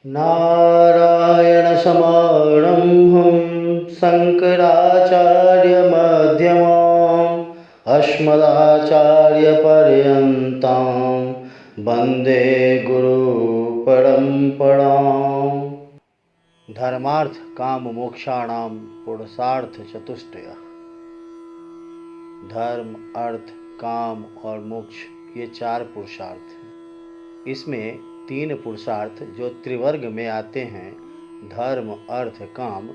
नारायणसमारम्भं शङ्कराचार्यमध्यमाम् अस्मदाचार्यपर्यन्तां वन्दे गुरुपरम्पराम्। धर्मार्थ काम मोक्षाणां पुरुषार्थ चतुष्टयः। धर्म, अर्थ, काम और मोक्ष ये चार पुरुषार्थ हैं। इसमें तीन पुरुषार्थ जो त्रिवर्ग में आते हैं, धर्म, अर्थ, काम,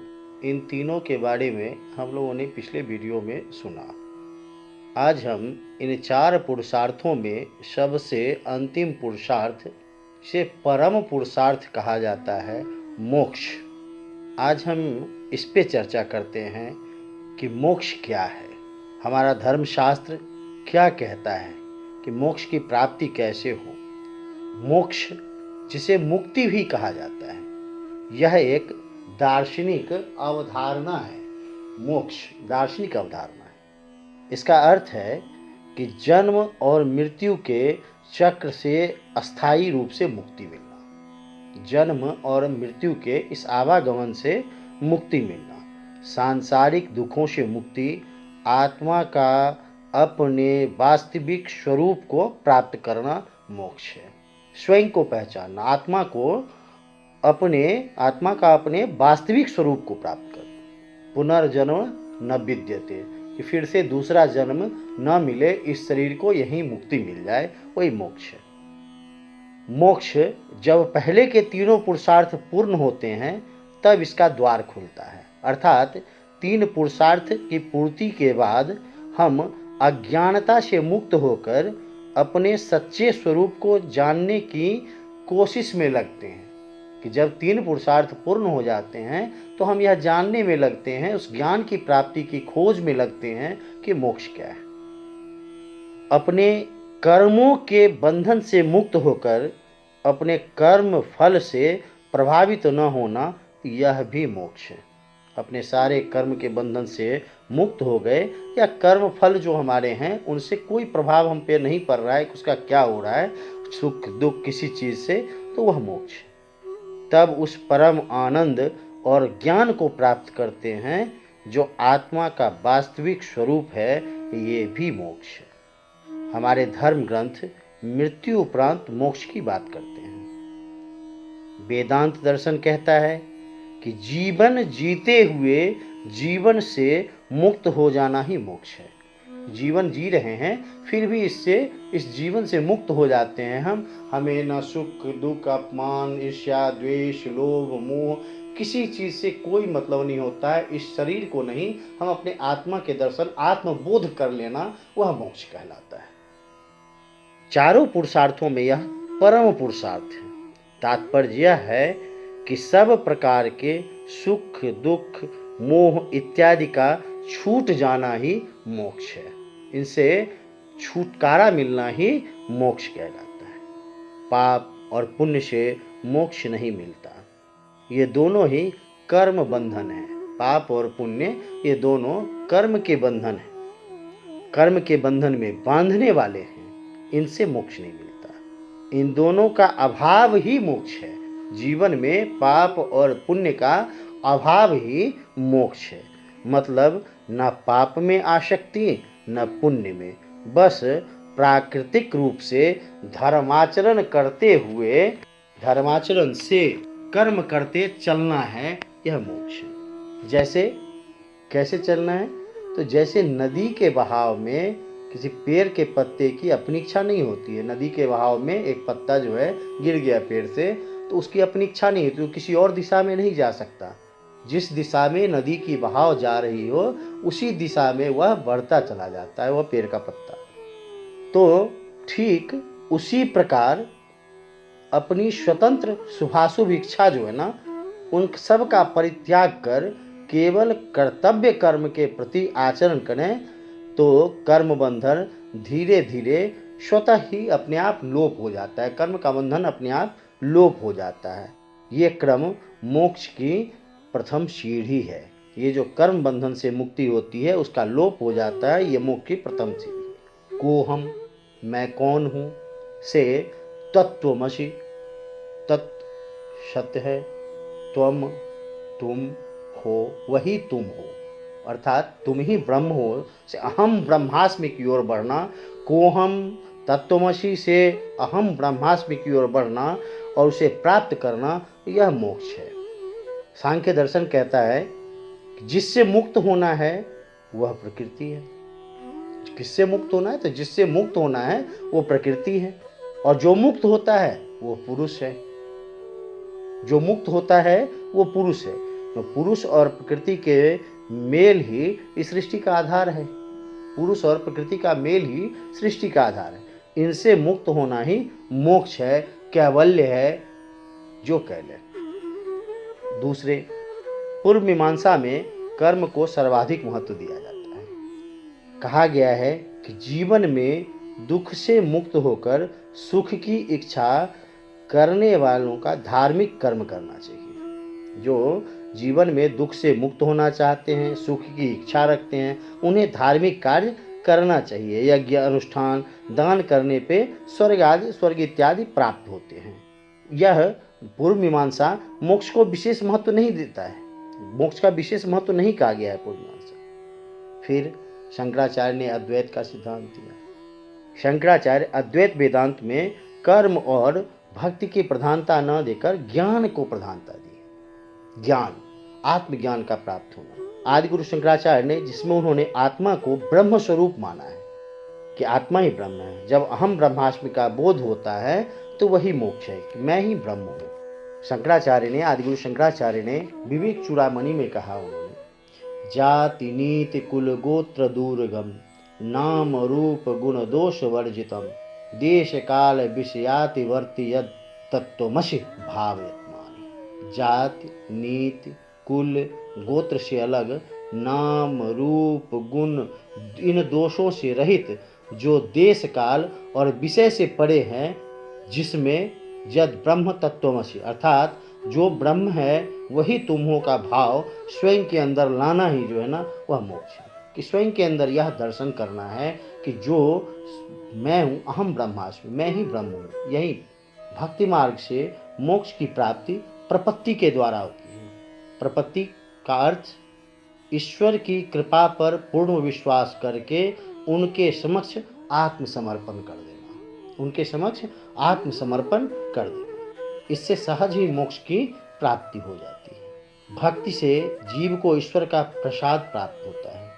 इन तीनों के बारे में हम लोगों ने पिछले वीडियो में सुना। आज हम इन चार पुरुषार्थों में सबसे अंतिम पुरुषार्थ, से परम पुरुषार्थ कहा जाता है, मोक्ष। आज हम इस पे चर्चा करते हैं कि मोक्ष क्या है, हमारा धर्मशास्त्र क्या कहता है कि मोक्ष की प्राप्ति कैसे हो। मोक्ष, जिसे मुक्ति भी कहा जाता है, यह एक दार्शनिक अवधारणा है। मोक्ष दार्शनिक अवधारणा है। इसका अर्थ है कि जन्म और मृत्यु के चक्र से अस्थायी रूप से मुक्ति मिलना, जन्म और मृत्यु के इस आवागमन से मुक्ति मिलना, सांसारिक दुखों से मुक्ति, आत्मा का अपने वास्तविक स्वरूप को प्राप्त करना मोक्ष है। स्वयं को पहचानना, आत्मा का अपने वास्तविक स्वरूप को प्राप्त करना। पुनर्जन्म न विद्यते, कि फिर से दूसरा जन्म न मिले, इस शरीर को यही मुक्ति मिल जाए, वही मोक्ष है। मोक्ष जब पहले के तीनों पुरुषार्थ पूर्ण होते हैं तब इसका द्वार खुलता है। अर्थात तीन पुरुषार्थ की पूर्ति के बाद हम अज्ञानता से मुक्त होकर अपने सच्चे स्वरूप को जानने की कोशिश में लगते हैं। कि जब तीन पुरुषार्थ पूर्ण हो जाते हैं तो हम यह जानने में लगते हैं, उस ज्ञान की प्राप्ति की खोज में लगते हैं कि मोक्ष क्या है। अपने कर्मों के बंधन से मुक्त होकर अपने कर्म फल से प्रभावित न होना, यह भी मोक्ष है। अपने सारे कर्म के बंधन से मुक्त हो गए, या कर्म फल जो हमारे हैं उनसे कोई प्रभाव हम पे नहीं पड़ रहा है, उसका क्या हो रहा है, सुख दुख किसी चीज़ से, तो वह मोक्ष है। तब उस परम आनंद और ज्ञान को प्राप्त करते हैं जो आत्मा का वास्तविक स्वरूप है, ये भी मोक्ष है। हमारे धर्म ग्रंथ मृत्यु उपरांत मोक्ष की बात करते हैं। वेदांत दर्शन कहता है कि जीवन जीते हुए जीवन से मुक्त हो जाना ही मोक्ष है। जीवन जी रहे हैं फिर भी इस जीवन से मुक्त हो जाते हैं हम। हमें न सुख दुख, अपमान, ईर्ष्या, द्वेष, लोभ, मोह, किसी चीज़ से कोई मतलब नहीं होता है। इस शरीर को नहीं, हम अपने आत्मा के दर्शन, आत्मबोध कर लेना, वह मोक्ष कहलाता है। चारों पुरुषार्थों में यह परम पुरुषार्थ है। तात्पर्य यह है कि सब प्रकार के सुख दुख, मोह इत्यादि का छूट जाना ही मोक्ष है। इनसे छुटकारा मिलना ही मोक्ष कहलाता है। पाप और पुण्य से मोक्ष नहीं मिलता, ये दोनों ही कर्म बंधन है। पाप और पुण्य ये दोनों कर्म के बंधन हैं, कर्म के बंधन में बांधने वाले हैं, इनसे मोक्ष नहीं मिलता। इन दोनों का अभाव ही मोक्ष है। जीवन में पाप और पुण्य का अभाव ही मोक्ष है। मतलब न पाप में आसक्ति न पुण्य में, बस प्राकृतिक रूप से धर्माचरण करते हुए, धर्माचरण से कर्म करते चलना है, यह मोक्ष है। जैसे कैसे चलना है, तो जैसे नदी के बहाव में किसी पेड़ के पत्ते की अपनी इच्छा नहीं होती है। नदी के बहाव में एक पत्ता जो है गिर गया पेड़ से, तो उसकी अपनी इच्छा नहीं होती, तो किसी और दिशा में नहीं जा सकता। जिस दिशा में नदी की बहाव जा रही हो उसी दिशा में वह बढ़ता चला जाता है, वह पेड़ का पत्ता। तो ठीक उसी प्रकार अपनी स्वतंत्र शुभाशुभ इच्छा जो है ना, उन सब का परित्याग कर केवल कर्तव्य कर्म के प्रति आचरण करें तो कर्म बंधन धीरे धीरे स्वतः ही अपने आप लोप हो जाता है। कर्म का बंधन अपने आप लोप हो जाता है। ये क्रम मोक्ष की प्रथम सीढ़ी है। ये जो कर्म बंधन से मुक्ति होती है उसका लोप हो जाता है, ये मोक्ष की प्रथम सीढ़ी। कोहम, मैं कौन हूँ, से तत्वमसि, तत् सत्य है। त्वम, तुम हो, वही तुम हो, अर्थात तुम ही ब्रह्म हो से अहम ब्रह्मास्मि की ओर बढ़ना, कोहम तत्वमसि से अहम ब्रह्मास्मि की ओर बढ़ना और उसे प्राप्त करना, यह मोक्ष है। सांख्य दर्शन कहता है कि जिससे मुक्त होना है वह प्रकृति है। किससे मुक्त होना है? तो जिससे मुक्त होना है वो प्रकृति है, और जो मुक्त होता है वो पुरुष है। जो मुक्त होता है वो पुरुष है। तो पुरुष और प्रकृति के मेल ही इस सृष्टि का आधार है। पुरुष और प्रकृति का मेल ही सृष्टि का आधार है। इनसे मुक्त होना ही मोक्ष है, कैवल्य है, जो कैले। दूसरे, पूर्व मीमांसा में कर्म को सर्वाधिक महत्व दिया जाता है। कहा गया है कि जीवन में दुख से मुक्त होकर सुख की इच्छा करने वालों का धार्मिक कर्म करना चाहिए। जो जीवन में दुख से मुक्त होना चाहते हैं, सुख की इच्छा रखते हैं, उन्हें धार्मिक कार्य करना चाहिए। यज्ञ, अनुष्ठान, दान करने पे स्वर्ग इत्यादि प्राप्त होते हैं। यह पूर्व मीमांसा मोक्ष को विशेष महत्व नहीं देता है। मोक्ष का विशेष महत्व नहीं कहा गया है पूर्व मीमांसा। फिर शंकराचार्य ने अद्वैत का सिद्धांत दिया। शंकराचार्य अद्वैत वेदांत में कर्म और भक्ति की प्रधानता न देकर ज्ञान को प्रधानता दी। ज्ञान, आत्मज्ञान का प्राप्त होना। आदि गुरु शंकराचार्य ने, जिसमें उन्होंने आत्मा को ब्रह्म स्वरूप माना है कि आत्मा ही ब्रह्म है। जब अहम ब्रह्मास्मि का बोध होता है तो वही मोक्ष है कि मैं ही ब्रह्म हूँ। शंकराचार्य ने, आदिगुरु शंकराचार्य ने विवेक चूड़ामणि में कहा, उन्होंने जाति नीति कुल गोत्र दूरगम, नाम रूप गुण दोष वर्जितम, देश काल विषयाति वर्ति यद तत्वमसि भावयत्मानि। जाति, नीति, कुल, गोत्र से अलग, नाम रूप गुण इन दोषों से रहित, जो देश काल और विषय से परे हैं, जिसमें यद ब्रह्म तत्वमसि, अर्थात जो ब्रह्म है वही तुम हो का भाव स्वयं के अंदर लाना ही जो है ना, वह मोक्ष है। कि स्वयं के अंदर यह दर्शन करना है कि जो मैं हूँ, अहम ब्रह्मास्मि, मैं ही ब्रह्म हूँ। यही भक्ति मार्ग से मोक्ष की प्राप्ति प्रपत्ति के द्वारा होती है। प्रपत्ति का अर्थ ईश्वर की कृपा पर पूर्ण विश्वास करके उनके समक्ष आत्मसमर्पण कर देना। उनके समक्ष आत्मसमर्पण कर देना, इससे सहज ही मोक्ष की प्राप्ति हो जाती है। भक्ति से जीव को ईश्वर का प्रसाद प्राप्त होता है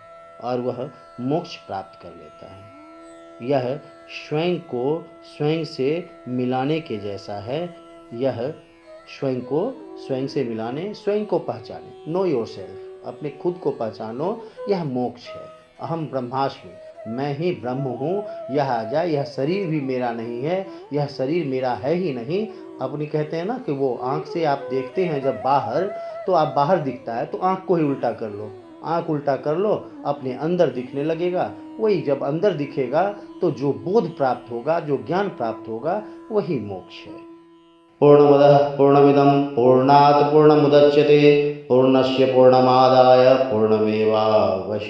और वह मोक्ष प्राप्त कर लेता है। यह स्वयं को स्वयं से मिलाने के जैसा है। यह स्वयं को स्वयं से मिलाने, स्वयं को पहचाने, नो योरसेल्फ, अपने खुद को पहचानो, यह मोक्ष है। अहम ब्रह्मास्मि, मैं ही ब्रह्म हूँ, यह आ जाए। यह शरीर भी मेरा नहीं है, यह शरीर मेरा है ही नहीं। अपनी कहते हैं ना कि वो आँख से आप देखते हैं जब बाहर, तो आप बाहर दिखता है तो आँख को ही उल्टा कर लो, आँख उल्टा कर लो, अपने अंदर दिखने लगेगा। वही जब अंदर दिखेगा तो जो बोध प्राप्त होगा, जो ज्ञान प्राप्त होगा, वही मोक्ष है। पूर्णमदः पूर्णमिदं पूर्णात् पूर्णमुदच्यते पूर्णस्य पूर्णमादाय पूर्णमेवावशिष्यते।